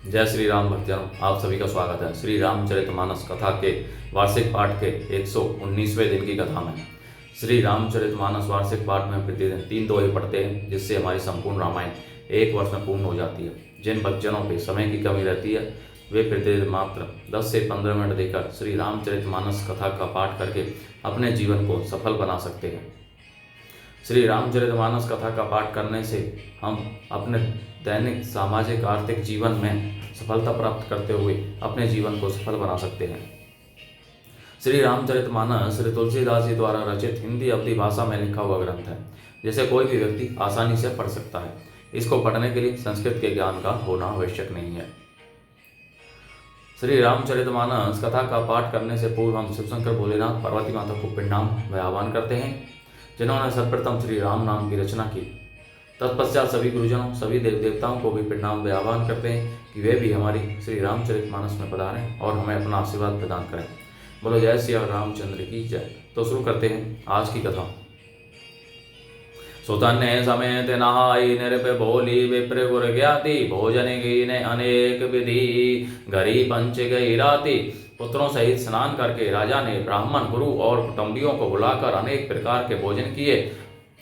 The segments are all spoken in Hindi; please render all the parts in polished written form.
जय श्री राम भक्तजनों, आप सभी का स्वागत है श्री रामचरितमानस कथा के वार्षिक पाठ के 119वें दिन की कथा में। श्री रामचरितमानस वार्षिक पाठ में प्रतिदिन 3 दोहे पढ़ते हैं, जिससे हमारी संपूर्ण रामायण 1 वर्ष में पूर्ण हो जाती है। जिन भक्तजनों पे समय की कमी रहती है वे प्रतिदिन मात्र 10 से 15 मिनट देकर श्री रामचरितमानस कथा का पाठ करके अपने जीवन को सफल बना सकते हैं। श्री रामचरितमानस कथा का पाठ करने से हम अपने दैनिक सामाजिक आर्थिक जीवन में सफलता प्राप्त करते हुए अपने जीवन को सफल बना सकते हैं। श्री रामचरितमानस श्री तुलसीदास जी द्वारा रचित हिंदी अवधी भाषा में लिखा हुआ ग्रंथ है, जिसे कोई भी व्यक्ति आसानी से पढ़ सकता है। इसको पढ़ने के लिए संस्कृत के ज्ञान का होना आवश्यक नहीं है। श्री रामचरितमानस कथा का पाठ करने से पूर्व हम शिवशंकर भोलेनाथ पार्वती माता को प्रणाम व आह्वान करते हैं, जिन्होंने सर्वप्रथम श्री राम नाम की रचना की। तत्पश्चात सभी गुरुजनों, सभी देव देवताओं को भी प्रणाम व आह्वान करते हैं कि वे भी हमारी श्री रामचरितमानस में पधारें और हमें अपना आशीर्वाद प्रदान करें। बोलो जय श्री रामचंद्र की जय। तो शुरू करते हैं आज की कथा। सुतन्य समेत नहाई निरप बोली विप्र गुर ज्ञाति, भोजन कीने अनेक विधि घरी पंच गई राति। पुत्रों सहित स्नान करके राजा ने ब्राह्मण गुरु और कुटुंबियों को बुलाकर अनेक प्रकार के भोजन किए।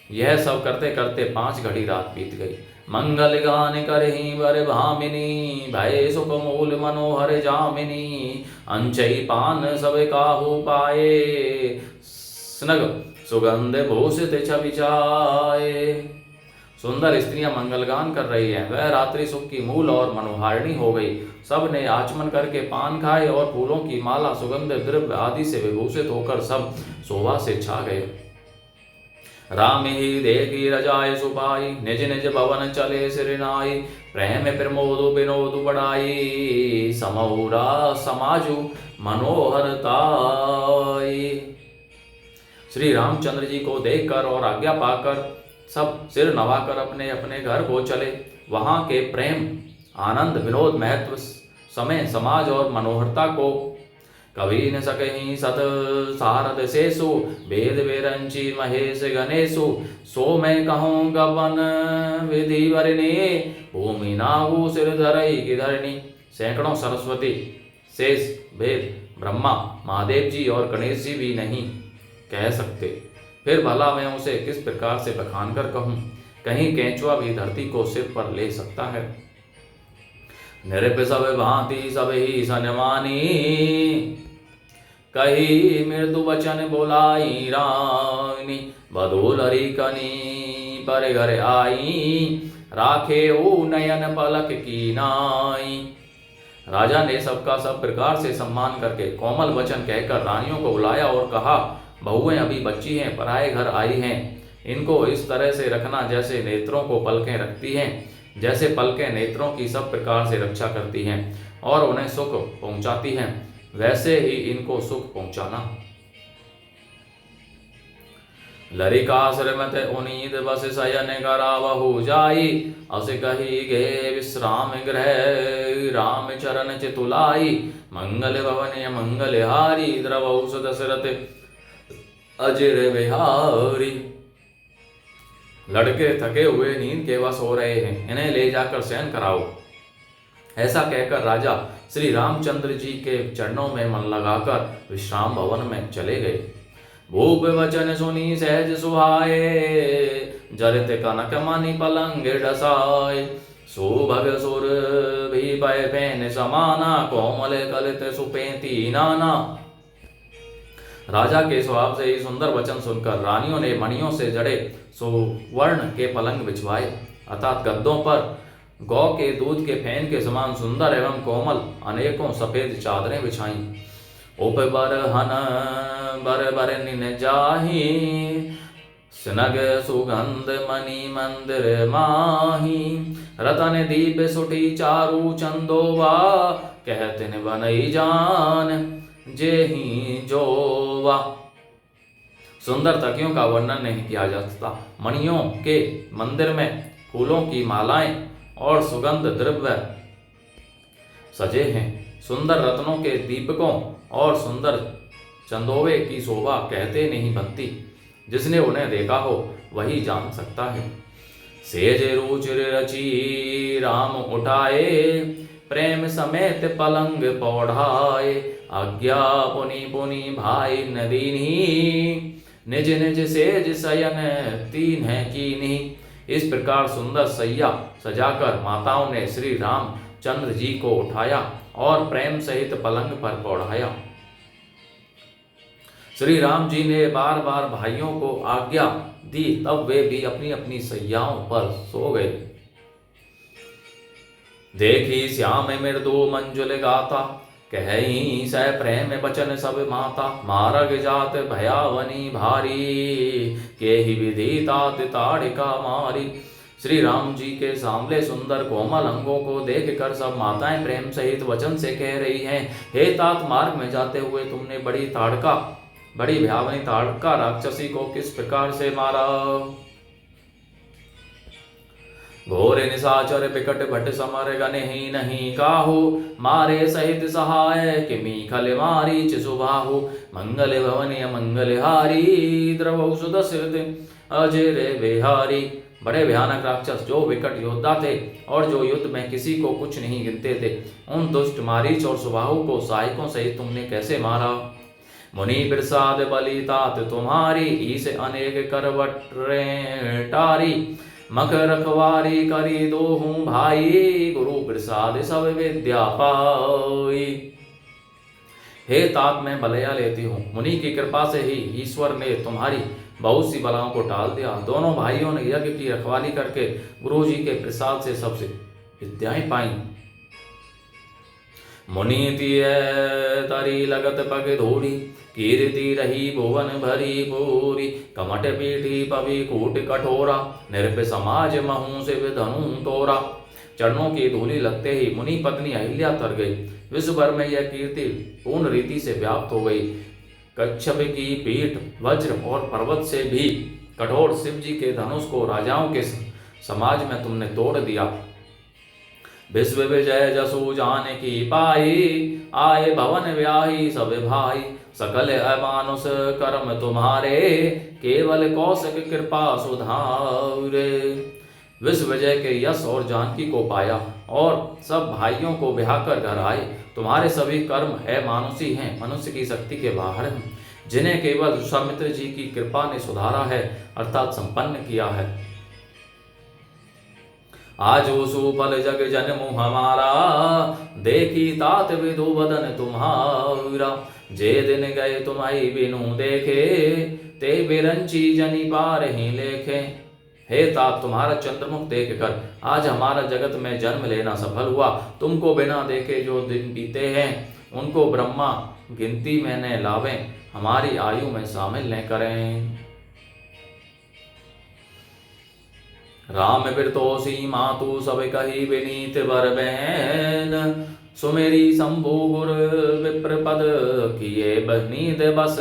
यह सब करते करते 5 घड़ी रात बीत गई। मंगल गान करहि वर भामिनी, भय सुख मूल मनोहर जामिनी। अंचई पान सब काहू पाए, स्नग सुगंध भूषित छवि छाए। सुंदर स्त्रियां मंगलगान कर रही हैं, वह रात्रि सुख की मूल और मनोहारिणी हो गई। सब ने आचमन करके पान खाए और फूलों की माला सुगंध द्रव्य आदि से विभूषित होकर सब शोभा से छा गए। राम ही देखी रजाय सुबाई, निज निज भवन चले सिरनाई। प्रेम प्रमोद विनोद बढ़ाई, समौरा समाजु मनोहरताई। श्री रामचंद्र जी को देखकर और आज्ञा पाकर सब सिर नवाकर अपने अपने घर को चले। वहां के प्रेम आनंद विनोद महत्व समय समाज और मनोहरता को कवि न सकहि सत सारद शेषु, वेद वेरंची महेश गणेशु। सो मैं कहूँ गवन विधि वरने, भूमि नाहु सिर धरई की धरणी। सैकड़ों सरस्वती शेष वेद ब्रह्मा महादेव जी और गणेश जी भी नहीं कह सकते, फिर भला मैं उसे किस प्रकार से बखान कर कहूँ। कहीं केंचुआ भी धरती को सिर पर ले सकता है। निरप सब भांति सब ही सनमानी, कही मृदु वचन बोलाई रानी। बधूलरी कनी पर घर आई, राखे ओ नयन पलक की नाई। राजा ने सबका सब प्रकार से सम्मान करके कोमल वचन कहकर रानियों को बुलाया और कहा, बहुएं अभी बच्ची हैं, पराए घर आई हैं। इनको इस तरह से रखना जैसे नेत्रों को पलकें रखती हैं। जैसे पलकें नेत्रों की सब प्रकार से रक्षा करती हैं और उन्हें सुख पहुंचाती हैं, वैसे ही इनको सुख पहुंचाना। लरिका श्रीमत उनीद बस शयन करावहु जाई, अस कही गे विश्राम गृह राम चरण चितुलाई। मंगल भवन मंगल हारी, द्रवौ दशरथ अजिर बिहारी। लड़के थके हुए नींद के वश हो रहे हैं, इन्हें ले जाकर शयन कराओ। ऐसा कहकर राजा श्री रामचंद्र जी के चरणों में मन लगाकर विश्राम भवन में चले गए। भूप वचन सुनी सहज सुहाए, जरित कनक मणि पलंग डसाए। सुभग सुर भी पय फैन समाना, कोमल कलित सुपेती नाना। राजा के स्वभाव से ही सुंदर वचन सुनकर रानियों ने मणियों से जड़े सुवर्ण के पलंग बिछवाए, अर्थात गद्दों पर गौ के दूध के फैन के समान सुंदर एवं कोमल अनेकों सफेद चादरें बिछाईं। उप बरहन बर बरनिन जाही, स्नग सुगंध मणि मंदिर माही। रतन दीप सुठी चारु चंदोवा, कहतिन बनई जान जेहि जोवा। सुंदर तकियों का वर्णन नहीं किया जा सकता। मणियों के मंदिर में फूलों की मालाएं और सुगंध द्रव्य सजे हैं। सुंदर रत्नों के दीपकों और सुंदर चंदोवे की शोभा कहते नहीं बनती। जिसने उन्हें देखा हो वही जान सकता है। सेज रुचिर रची राम उठाए, प्रेम समेत पलंग पौढ़ाए। आज्ञा पुनि पुनि भाई न दीन्ही, निज निज सेज शयन तीन है कीन्ही। इस प्रकार सुंदर सैया सजाकर माताओं ने श्री रामचंद्र जी को उठाया और प्रेम सहित पलंग पर पौढ़ाया। श्री राम जी ने बार बार भाइयों को आज्ञा दी, तब वे भी अपनी अपनी सैयाओं पर सो गए। देखी श्याम मृदु मंजुल गाता, कहीं सह प्रेम बचन सब माता। मारग जात भयावनी भारी, के ही विधि तात ताड़िका मारी। श्री राम जी के सांवले सुंदर कोमल अंगों को देखकर सब माताएं प्रेम सहित वचन से कह रही हैं, हे तात, मार्ग में जाते हुए तुमने बड़ी भयावनी ताड़का राक्षसी को किस प्रकार से मारा। घोर निशाचर बिकट भट समर गने ही नहीं काहू, मारे सहित सहाय किमी खल मारी चिसुबाहु। मंगल भवन मंगल हारी, द्रवौ सुदशरथ अजय बिहारी। बड़े भयानक राक्षस जो विकट योद्धा थे और जो युद्ध में किसी को कुछ नहीं गिनते थे, उन दुष्ट मारीच और सुबाहु को सहायकों सहित तुमने कैसे मारा। मुनि प्रसाद बलि तात तुम्हारी, ईस अनेक करवट टारी। मख रखवारी करी दोहूं भाई, गुरु प्रसाद सब विद्या पाई। हे तात, मैं बलया लेती हूँ, मुनि की कृपा से ही ईश्वर ने तुम्हारी बहुत सी बलाओं को टाल दिया। दोनों भाइयों ने यज्ञ की रखवाली करके गुरु जी के प्रसाद से सबसे विद्याएं पाई। मुनि तरी लगत पग धूड़ी, कीर्ति रही भुवन भरी पूरी। कमट पीठी पवि कूट कठोरा, निरप समाज महू शिव धनु तोरा। चरणों की धूली लगते ही मुनि पत्नी अहिल्या तर गई। विश्व भर में यह कीर्ति पूर्ण रीति से व्याप्त हो गई। कच्छप की पीठ वज्र और पर्वत से भी कठोर शिव जी के धनुष को राजाओं के समाज में तुमने तोड़ दिया। विश्व विजय जसु जान की पाई, आए भवन व्याही सब भाई। सकल अमानुष कर्म तुम्हारे, केवल कौशिक कृपा सुधारे। विश्व विजय के यश और जानकी को पाया और सब भाइयों को ब्याहकर घर आए। तुम्हारे सभी कर्म अमानुषी हैं, मनुष्य की शक्ति के बाहर हैं, जिन्हें केवल विश्वामित्र जी की कृपा ने सुधारा है, अर्थात संपन्न किया है। आजो सुफल जग जन्म हमारा, देखी तात विधु बदन तुम्हारा। जे दिन गए तुम्हारी बिनु देखे, ते बिरंची जनी पार ही लेखे। हे तात, तुम्हारा चंद्रमुख देखकर आज हमारा जगत में जन्म लेना सफल हुआ। तुमको बिना देखे जो दिन बीते हैं, उनको ब्रह्मा गिनती में न लावें, हमारी आयु में शामिल न करें। राम बिरतोसी मातु सब कही विनीत वर बहन। सुमेरी शंभु गुर विप्र पद किए बनीत बस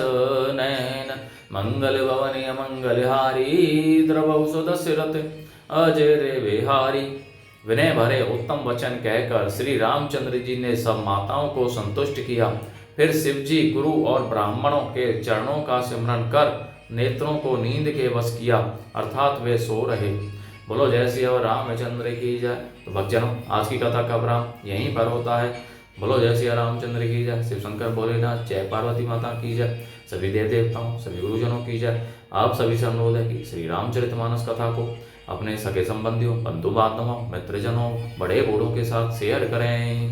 नैन। मंगल भवन मंगल हारी, द्रवौ सुदशरथ अजय रे बिहारी। विनय भरे उत्तम वचन कहकर श्री रामचंद्र जी ने सब माताओं को संतुष्ट किया। फिर शिव जी, गुरु और ब्राह्मणों के चरणों का सिमरन कर नेत्रों को नींद के वश किया, अर्थात वे सो रहे। बोलो जय श्री रामचंद्र की जय। तो भक्तजनों, आज की कथा का विराम यहीं पर होता है। बोलो जय श्री रामचंद्र की जय। शिव शंकर भोलेनाथ, जय पार्वती माता की जय। सभी देव देवताओं, सभी गुरुजनों की जय। आप सभी से अनुरोध है कि श्री रामचरितमानस कथा को अपने सगे संबंधियों, बंधु बांधवों, मित्रजनों, बड़े बूढ़ों के साथ शेयर करें।